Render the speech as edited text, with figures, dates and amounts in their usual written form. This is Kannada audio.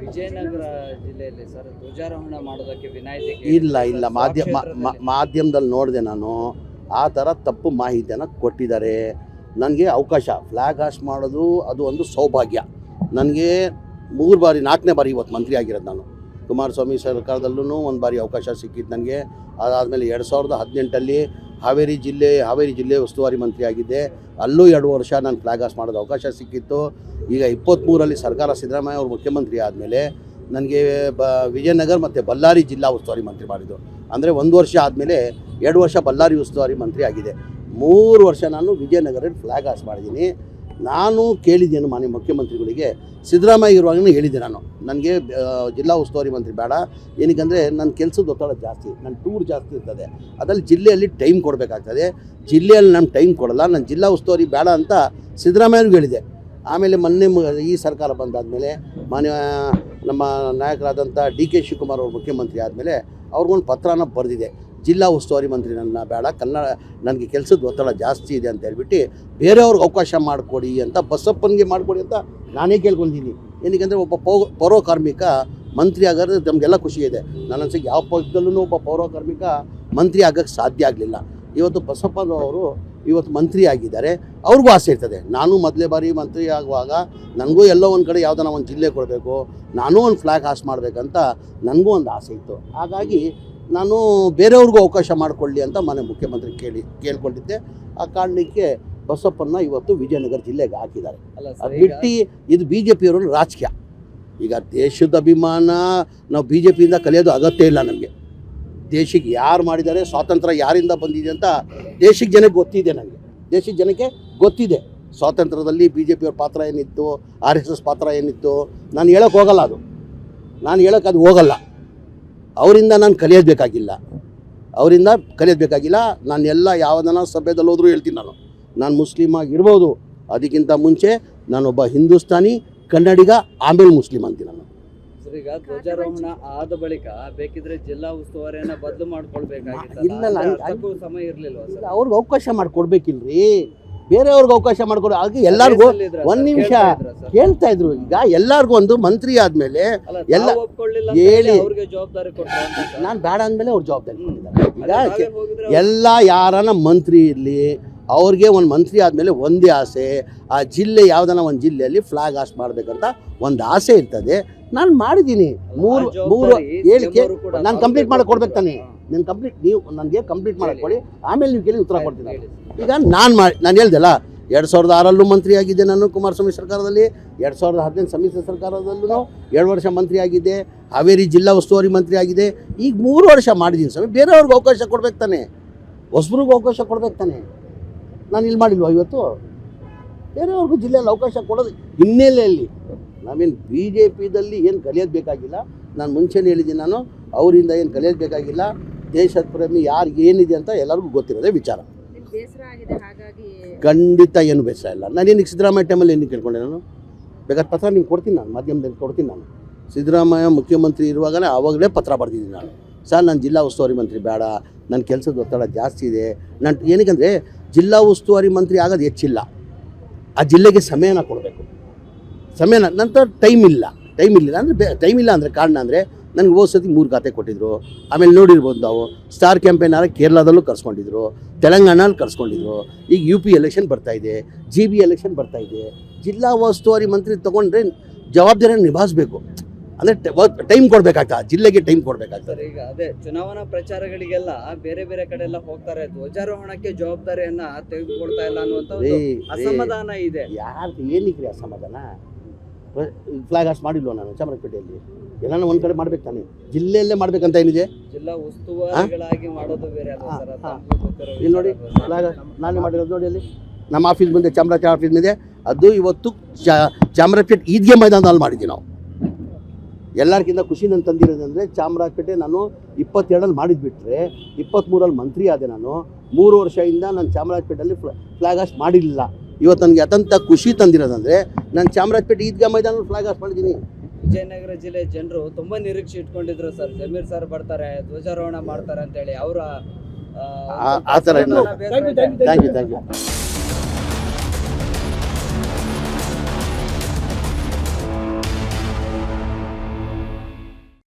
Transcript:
ವಿಜಯನಗರ ಜಿಲ್ಲೆಯಲ್ಲಿ ಸರ್ ಧ್ವಜಾರೋಹಣ ಮಾಡೋದಕ್ಕೆ ವಿನಾಯಿತಿ ಇಲ್ಲ ಮಾಧ್ಯಮದಲ್ಲಿ ನೋಡಿದೆ ನಾನು ಆ ಥರ ತಪ್ಪು ಮಾಹಿತಿಯನ್ನು ಕೊಟ್ಟಿದ್ದಾರೆ. ನನಗೆ ಅವಕಾಶ ಫ್ಲ್ಯಾಗ್ ಹಾಸ್ಟ್ ಮಾಡೋದು ಅದು ಒಂದು ಸೌಭಾಗ್ಯ. ನನಗೆ 3 ಬಾರಿ 4ನೇ ಬಾರಿ ಇವತ್ತು ಮಂತ್ರಿ ಆಗಿರೋದು ನಾನು. ಕುಮಾರಸ್ವಾಮಿ ಸರ್ಕಾರದಲ್ಲೂ ಒಂದು ಬಾರಿ ಅವಕಾಶ ಸಿಕ್ಕಿತ್ತು ನನಗೆ. ಅದಾದಮೇಲೆ 2018 ಹಾವೇರಿ ಜಿಲ್ಲೆ ಉಸ್ತುವಾರಿ ಮಂತ್ರಿ ಆಗಿದ್ದೆ. ಅಲ್ಲೂ 2 ವರ್ಷ ನಾನು ಫ್ಲ್ಯಾಗ್ ಹಾಸ್ಟ್ ಮಾಡೋದು ಅವಕಾಶ ಸಿಕ್ಕಿತ್ತು. ಈಗ 23ರಲ್ಲಿ ಸರ್ಕಾರ ಸಿದ್ದರಾಮಯ್ಯ ಅವರು ಮುಖ್ಯಮಂತ್ರಿ ಆದಮೇಲೆ ನನಗೆ ವಿಜಯನಗರ ಮತ್ತು ಬಳ್ಳಾರಿ ಜಿಲ್ಲಾ ಉಸ್ತುವಾರಿ ಮಂತ್ರಿ ಮಾಡಿದ್ದು. ಅಂದರೆ 1 ವರ್ಷ ಆದಮೇಲೆ 2 ವರ್ಷ ಬಳ್ಳಾರಿ ಉಸ್ತುವಾರಿ ಮಂತ್ರಿ ಆಗಿದೆ. 3 ವರ್ಷ ನಾನು ವಿಜಯನಗರಲ್ಲಿ ಫ್ಲ್ಯಾಗ್ ಹಾಸ್ಟ್ ಮಾಡಿದ್ದೀನಿ. ನಾನು ಕೇಳಿದ್ದೇನು ಮಾನ್ಯ ಮುಖ್ಯಮಂತ್ರಿಗಳಿಗೆ, ಸಿದ್ದರಾಮಯ್ಯ ಇರುವಾಗಲೂ ಹೇಳಿದ್ದೆ ನಾನು, ನನಗೆ ಜಿಲ್ಲಾ ಉಸ್ತುವಾರಿ ಮಂತ್ರಿ ಬೇಡ. ಏನಕ್ಕಂದರೆ ನನ್ನ ಕೆಲಸದ ಒತ್ತಡ ಜಾಸ್ತಿ, ನನ್ನ ಟೂರ್ ಜಾಸ್ತಿ ಇರ್ತದೆ, ಅದರಲ್ಲಿ ಜಿಲ್ಲೆಯಲ್ಲಿ ಟೈಮ್ ಕೊಡಬೇಕಾಗ್ತದೆ. ಜಿಲ್ಲೆಯಲ್ಲಿ ನಾನು ಟೈಮ್ ಕೊಡಲ್ಲ, ನನ್ನ ಜಿಲ್ಲಾ ಉಸ್ತುವಾರಿ ಬೇಡ ಅಂತ ಸಿದ್ದರಾಮಯ್ಯನಿಗೂ ಹೇಳಿದೆ. ಆಮೇಲೆ ಮೊನ್ನೆ ಈ ಸರ್ಕಾರ ಬಂದಾದಮೇಲೆ ಮಾನ್ಯ ನಮ್ಮ ನಾಯಕರಾದಂಥ DK ಶಿವಕುಮಾರ್ ಅವರು ಮುಖ್ಯಮಂತ್ರಿ ಆದಮೇಲೆ ಅವ್ರಿಗೊಂದು ಪತ್ರನ ಬರೆದಿದೆ, ಜಿಲ್ಲಾ ಉಸ್ತುವಾರಿ ಮಂತ್ರಿ ನನ್ನ ಬೇಡ, ನನಗೆ ಕೆಲಸದ ಒತ್ತಡ ಜಾಸ್ತಿ ಇದೆ ಅಂತ ಹೇಳ್ಬಿಟ್ಟು ಬೇರೆಯವ್ರಿಗೆ ಅವಕಾಶ ಮಾಡಿಕೊಡಿ ಅಂತ, ಬಸಪ್ಪನಿಗೆ ಮಾಡಿಕೊಡಿ ಅಂತ ನಾನೇ ಕೇಳ್ಕೊಂಡಿದ್ದೀನಿ. ಏನಕ್ಕೆ ಒಬ್ಬ ಪೌರ ಕಾರ್ಮಿಕ ಮಂತ್ರಿ ಆಗೋದು ನಮಗೆಲ್ಲ ಖುಷಿ ಇದೆ. ನನ್ನ ಅನ್ಸಿಗೆ ಯಾವ ಪಕ್ಷದಲ್ಲೂ ಒಬ್ಬ ಪೌರ ಕಾರ್ಮಿಕ ಮಂತ್ರಿ ಆಗೋಕ್ಕೆ ಸಾಧ್ಯ ಆಗಲಿಲ್ಲ. ಇವತ್ತು ಬಸಪ್ಪನವರು ಇವತ್ತು ಮಂತ್ರಿ ಆಗಿದ್ದಾರೆ, ಅವ್ರಿಗೂ ಆಸೆ ಇರ್ತದೆ. ನಾನು ಮೊದಲೇ ಬಾರಿ ಮಂತ್ರಿ ಆಗುವಾಗ ನನಗೂ ಎಲ್ಲೋ ಒಂದು ಕಡೆ ಯಾವುದನ್ನ ಒಂದು ಜಿಲ್ಲೆ ಕೊಡಬೇಕು, ನಾನೂ ಒಂದು ಫ್ಲ್ಯಾಗ್ ಹಾಸ್ಟ್ ಮಾಡಬೇಕಂತ ನನಗೂ ಒಂದು ಆಸೆ ಇತ್ತು. ಹಾಗಾಗಿ ನಾನು ಬೇರೆಯವ್ರಿಗೂ ಅವಕಾಶ ಮಾಡಿಕೊಳ್ಳಿ ಅಂತ ಮನೆ ಮುಖ್ಯಮಂತ್ರಿ ಕೇಳ್ಕೊಂಡಿದ್ದೆ. ಆ ಕಾರಣಕ್ಕೆ ಬಸಪ್ಪನ್ನ ಇವತ್ತು ವಿಜಯನಗರ ಜಿಲ್ಲೆಗೆ ಹಾಕಿದ್ದಾರೆ. ಅದು ಬಿಟ್ಟು ಇದು BJP ಅವರ ರಾಜಕೀಯ. ಈಗ ದೇಶದ ಅಭಿಮಾನ ನಾವು BJPಯಿಂದ ಕಲಿಯೋದು ಅಗತ್ಯ ಇಲ್ಲ ನಮಗೆ. ದೇಶಕ್ಕೆ ಯಾರು ಮಾಡಿದ್ದಾರೆ, ಸ್ವಾತಂತ್ರ್ಯ ಯಾರಿಂದ ಬಂದಿದೆ ಅಂತ ದೇಶಕ್ಕೆ ಜನಕ್ಕೆ ಗೊತ್ತಿದೆ. ದೇಶದ ಜನಕ್ಕೆ ಗೊತ್ತಿದೆ ಸ್ವಾತಂತ್ರ್ಯದಲ್ಲಿ BJP ಅವ್ರ ಪಾತ್ರ ಏನಿತ್ತು, RSS ಪಾತ್ರ ಏನಿತ್ತು. ನಾನು ಹೇಳೋಕ್ಕೆ ಹೋಗಲ್ಲ, ಅದು ಹೋಗಲ್ಲ. ಅವರಿಂದ ನಾನು ಕಲಿಯೋದು ಬೇಕಾಗಿಲ್ಲ. ನಾನು ಎಲ್ಲ ಯಾವುದನ್ನ ಸಭೆದಲ್ಲಿ ಹೋದರೂ ಹೇಳ್ತೀನಿ, ನಾನು ಮುಸ್ಲಿಮ್ ಆಗಿರ್ಬೋದು, ಅದಕ್ಕಿಂತ ಮುಂಚೆ ನಾನೊಬ್ಬ ಹಿಂದೂಸ್ತಾನಿ ಕನ್ನಡಿಗ, ಆಮೇಲೆ ಮುಸ್ಲಿಮ್ ಅಂತೀನಿ ನಾನು. ಈಗ ಧ್ವಜಾರೋಹಣ ಆದ ಬಳಿಕ ಬೇಕಿದ್ರೆ ಜಿಲ್ಲಾ ಉಸ್ತುವಾರಿಯನ್ನ ಬದಲು ಮಾಡ್ಕೊಳ್ಬೇಕಾಗಿತ್ತು. ಇಲ್ಲ, ಸಮಯ ಇರಲಿಲ್ಲ. ಅವ್ರಿಗೆ ಅವಕಾಶ ಮಾಡಿಕೊಡ್ಬೇಕಿಲ್ರಿ, ಬೇರೆಯವ್ರಿಗೆ ಅವಕಾಶ ಮಾಡಿಕೊಡು. ಹಾಗೆ ಎಲ್ಲರಿಗೂ 1 ನಿಮಿಷ ಹೇಳ್ತಾ ಇದ್ರು. ಈಗ ಎಲ್ಲರಿಗೂ ಒಂದು ಮಂತ್ರಿ ಆದಮೇಲೆ ಎಲ್ಲ ಹೇಳಿ ಜವಾಬ್ದಾರಿ ಕೊಟ್ಟರು. ನಾನು ಬೇಡ ಅಂದಮೇಲೆ ಅವ್ರು ಜವಾಬ್ದಾರಿ ಕೊಟ್ಟಿದ್ದಾರೆ. ಈಗ ಎಲ್ಲ ಯಾರನ್ನ ಮಂತ್ರಿ ಇರಲಿ, ಅವ್ರಿಗೆ ಒಂದು ಮಂತ್ರಿ ಆದಮೇಲೆ ಒಂದೇ ಆಸೆ, ಆ ಜಿಲ್ಲೆ ಯಾವುದನ್ನ ಒಂದು ಜಿಲ್ಲೆಯಲ್ಲಿ ಫ್ಲ್ಯಾಗ್ ಹಾಸ್ಟ್ ಮಾಡಬೇಕಂತ ಒಂದು ಆಸೆ ಇರ್ತದೆ. ನಾನು ಮಾಡಿದ್ದೀನಿ. 3 ಹೇಳಿಕೆ ನಾನು ಕಂಪ್ಲೀಟ್ ಮಾಡಿ ಕೊಡ್ಬೇಕು ತಾನೆ. ನೀವು ನನಗೆ ಕಂಪ್ಲೀಟ್ ಮಾಡಕ್ಕೆ ಕೊಡಿ, ಆಮೇಲೆ ನೀವು ಕೇಳಿ ಉತ್ತರ ಕೊಡ್ತೀನಿ. ಈಗ ನಾನು ಹೇಳ್ದಲ್ಲ, 2006ರಲ್ಲೂ ಮಂತ್ರಿ ಆಗಿದ್ದೆ ನಾನು ಕುಮಾರಸ್ವಾಮಿ ಸರ್ಕಾರದಲ್ಲಿ, 2018 ಸಮ್ಮಿಶ್ರ ಸರ್ಕಾರದಲ್ಲೂ 2 ವರ್ಷ ಮಂತ್ರಿ ಆಗಿದ್ದೆ, ಹಾವೇರಿ ಜಿಲ್ಲಾ ಉಸ್ತುವಾರಿ ಮಂತ್ರಿ ಆಗಿದೆ. ಈಗ 3 ವರ್ಷ ಮಾಡಿದ್ದೀನಿ ಸ್ವಾಮಿ. ಬೇರೆಯವ್ರಿಗೆ ಅವಕಾಶ ಕೊಡ್ಬೇಕು ತಾನೆ, ಹೊಸಬ್ರಿಗೂ ಅವಕಾಶ ಕೊಡ್ಬೇಕು ತಾನೆ. ನಾನು ಇಲ್ಲಿ ಮಾಡಿಲ್ವ ಇವತ್ತು? ಬೇರೆಯವ್ರಿಗೂ ಜಿಲ್ಲೆಯಲ್ಲಿ ಅವಕಾಶ ಕೊಡೋದು ಹಿನ್ನೆಲೆಯಲ್ಲಿ ನಾವೇನು BJPದಲ್ಲಿ ಏನು ಕಲಿಯೋದು ಬೇಕಾಗಿಲ್ಲ. ನಾನು ಮುಂಚೆನೇ ಹೇಳಿದ್ದೀನಿ, ನಾನು ಅವರಿಂದ ಏನು ಕಲಿಯೋದು ಬೇಕಾಗಿಲ್ಲ. ದೇಶದ ಪ್ರೇಮಿ ಯಾರಿಗೆ ಏನಿದೆ ಅಂತ ಎಲ್ಲರಿಗೂ ಗೊತ್ತಿರೋದೇ ವಿಚಾರ. ಖಂಡಿತ ಏನು ಬೇಸರ ಇಲ್ಲ. ನಾನೇನಕ್ಕೆ ಸಿದ್ದರಾಮಯ್ಯ ಟೈಮಲ್ಲಿ ಏನು ಕೇಳ್ಕೊಂಡೆ, ನಾನು ಬೇಕಾದ್ರೆ ಪತ್ರ ನಿಮ್ಗೆ ಕೊಡ್ತೀನಿ, ನಾನು ಮಾಧ್ಯಮದಲ್ಲಿ ಕೊಡ್ತೀನಿ. ನಾನು ಸಿದ್ದರಾಮಯ್ಯ ಮುಖ್ಯಮಂತ್ರಿ ಇರುವಾಗಲೇ ಆವಾಗಲೇ ಪತ್ರ ಬರೆದಿದ್ದೀನಿ ನಾನು, ಸರ್ ನಾನು ಜಿಲ್ಲಾ ಉಸ್ತುವಾರಿ ಮಂತ್ರಿ ಬೇಡ, ನನ್ನ ಕೆಲಸದ ಒತ್ತಡ ಜಾಸ್ತಿ ಇದೆ. ನಾನು ಏನಕ್ಕಂದರೆ ಜಿಲ್ಲಾ ಉಸ್ತುವಾರಿ ಮಂತ್ರಿ ಆಗೋದು ಹೆಚ್ಚಿಲ್ಲ, ಆ ಜಿಲ್ಲೆಗೆ ಸಮಯನ ಕೊಡಬೇಕು. ನಂತರ ಟೈಮ್ ಇಲ್ಲ ಅಂದರೆ ಟೈಮ್ ಇಲ್ಲ ಅಂದರೆ ಕಾರಣ ಅಂದರೆ ನನಗೆ ಹೋದ ಸತಿ 3 ಖಾತೆ ಕೊಟ್ಟಿದ್ರು. ಆಮೇಲೆ ನೋಡಿರ್ಬೋದು ನಾವು, ಸ್ಟಾರ್ ಕ್ಯಾಂಪೇನಾರ ಕೇರಳದಲ್ಲೂ ಕರ್ಸ್ಕೊಂಡಿದ್ರು, ತೆಲಂಗಾಣಲ್ಲಿ ಕರ್ಸ್ಕೊಂಡಿದ್ರು. ಈಗ UP ಎಲೆಕ್ಷನ್ ಬರ್ತಾಯಿದೆ, GB ಎಲೆಕ್ಷನ್ ಬರ್ತಾಯಿದೆ. ಜಿಲ್ಲಾ ಉಸ್ತುವಾರಿ ಮಂತ್ರಿ ತೊಗೊಂಡ್ರೆ ಜವಾಬ್ದಾರಿಯನ್ನು ನಿಭಾಯಿಸಬೇಕು. ಅಂದರೆ ಟೈಮ್ ಕೊಡಬೇಕಾಗ್ತದೆ, ಜಿಲ್ಲೆಗೆ ಟೈಮ್ ಕೊಡಬೇಕಾಗ್ತದೆ. ಈಗ ಅದೇ ಚುನಾವಣಾ ಪ್ರಚಾರಗಳಿಗೆಲ್ಲ ಬೇರೆ ಬೇರೆ ಕಡೆ ಎಲ್ಲ ಹೋಗ್ತಾರೆ, ಧ್ವಜಾರೋಹಣಕ್ಕೆ ಜವಾಬ್ದಾರಿಯನ್ನ ತೆಗೆದುಕೊಳ್ತಾ ಇಲ್ಲ ಅನ್ನುವಂಥ ಅಸಮಾಧಾನ ಇದೆ. ಯಾರು ಏನಕ್ಕೆ ಅಸಮಾಧಾನ? ಫ್ಲ್ಯಾಗ್ ಹಾಸ್ಟ್ ಮಾಡಿಲ್ವ ನಾನು ಚಾಮರಾಜಪೇಟೆಯಲ್ಲಿ? ಎಲ್ಲ ಒಂದು ಕಡೆ ಮಾಡ್ಬೇಕು ತಾನೆ, ಜಿಲ್ಲೆಯಲ್ಲೇ ಮಾಡ್ಬೇಕಂತ ಏನಿದೆ? ಜಿಲ್ಲಾ ಉಸ್ತುವಾರಿಗಳಾಗಿ ಮಾಡೋದು ಬೇರೆ. ಇಲ್ಲಿ ನೋಡಿ, ಫ್ಲ್ಯಾಗ್ ನಾನೇ ಮಾಡಿರೋದು ನೋಡಿ, ಅಲ್ಲಿ ನಮ್ಮ ಆಫೀಸ್ ಮುಂದೆ ಚಾಮರಾಜ ಆಫೀಸ್ ಮುಂದೆ, ಅದು ಇವತ್ತು ಚಾಮರಾಜಪೇಟೆ ಈದ್ಗೆ ಮೈದಾನದಲ್ಲಿ ಮಾಡಿದ್ದೀವಿ ನಾವು. ಎಲ್ಲರಿಗಿಂತ ಖುಷಿ ನಾನು ತಂದಿರೋದಂದರೆ, ಚಾಮರಾಜಪೇಟೆ ನಾನು 22ರಲ್ಲಿ ಮಾಡಿದ್ಬಿಟ್ರೆ 23ರಲ್ಲಿ ಮಂತ್ರಿ ಆದೆ. ನಾನು 3 ವರ್ಷದಿಂದ ನಾನು ಚಾಮರಾಜಪೇಟೆಯಲ್ಲಿ ಫ್ಲ್ಯಾಗ್ ಹಾಸ್ಟ್ ಮಾಡಿರಲಿಲ್ಲ. ಇವತ್ತು ನನಗೆ ಅತ್ಯಂತ ಖುಷಿ ತಂದಿರೋದಂದರೆ, ನಾನು ಚಾಮರಾಜಪೇಟೆ ಈದ್ಗಾ ಮೈದಾನದಲ್ಲಿ ಫ್ಲ್ಯಾಗ್ ಹಾಸ್ಟ್ ಮಾಡಿದ್ದೀನಿ. ವಿಜಯನಗರ ಜಿಲ್ಲೆ ಜನರು ತುಂಬ ನಿರೀಕ್ಷೆ ಇಟ್ಕೊಂಡಿದ್ರು ಸರ್, ಜಮೀರ್ ಸರ್ ಬರ್ತಾರೆ, ಧ್ವಜಾರೋಹಣ ಮಾಡ್ತಾರೆ ಅಂತೇಳಿ. ಅವರ ಆ ಥರ ಥ್ಯಾಂಕ್ ಯು